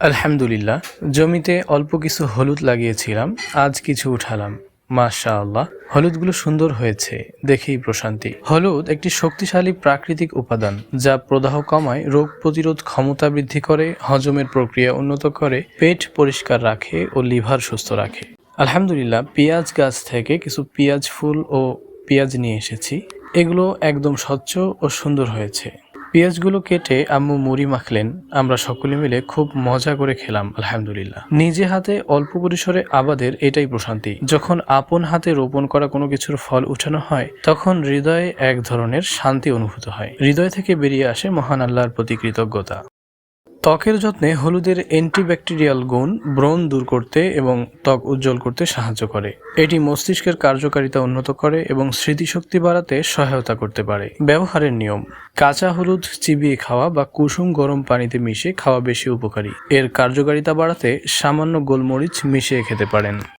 আলহামদুলিল্লাহ, জমিতে অল্প কিছু হলুদ লাগিয়েছিলাম, আজ কিছু উঠালাম। মাশাআল্লাহ, হলুদগুলো সুন্দর হয়েছে, দেখেই প্রশান্তি। হলুদ একটি শক্তিশালী প্রাকৃতিক উপাদান যা প্রদাহ কমায়, রোগ প্রতিরোধ ক্ষমতা বৃদ্ধি করে, হজমের প্রক্রিয়া উন্নত করে, পেট পরিষ্কার রাখে ও লিভার সুস্থ রাখে। আলহামদুলিল্লাহ, পেঁয়াজ গাছ থেকে কিছু পেঁয়াজ ফুল ও পেঁয়াজ নিয়ে এসেছি। এগুলো একদম স্বচ্ছ ও সুন্দর হয়েছে। পেঁয়াজগুলো কেটে আম্মু মুড়ি মাখলেন, আমরা সকলে মিলে খুব মজা করে খেলাম। আলহামদুলিল্লাহ, নিজে হাতে অল্প পরিসরে আবাদের এটাই প্রশান্তি। যখন আপন হাতে রোপণ করা কোনো কিছুর ফল উঠানো হয়, তখন হৃদয়ে এক ধরনের শান্তি অনুভূত হয়। হৃদয় থেকে বেরিয়ে আসে মহান আল্লাহর প্রতি কৃতজ্ঞতা। ত্বকের যত্নে হলুদের অ্যান্টিব্যাকটেরিয়াল গুণ ব্রণ দূর করতে এবং ত্বক উজ্জ্বল করতে সাহায্য করে। এটি মস্তিষ্কের কার্যকারিতা উন্নত করে এবং স্মৃতিশক্তি বাড়াতে সহায়তা করতে পারে। ব্যবহারের নিয়ম: কাঁচা হলুদ চিবিয়ে খাওয়া বা কুসুম গরম পানিতে মিশিয়ে খাওয়া বেশি উপকারী। এর কার্যকারিতা বাড়াতে সামান্য গোলমরিচ মিশিয়ে খেতে পারেন।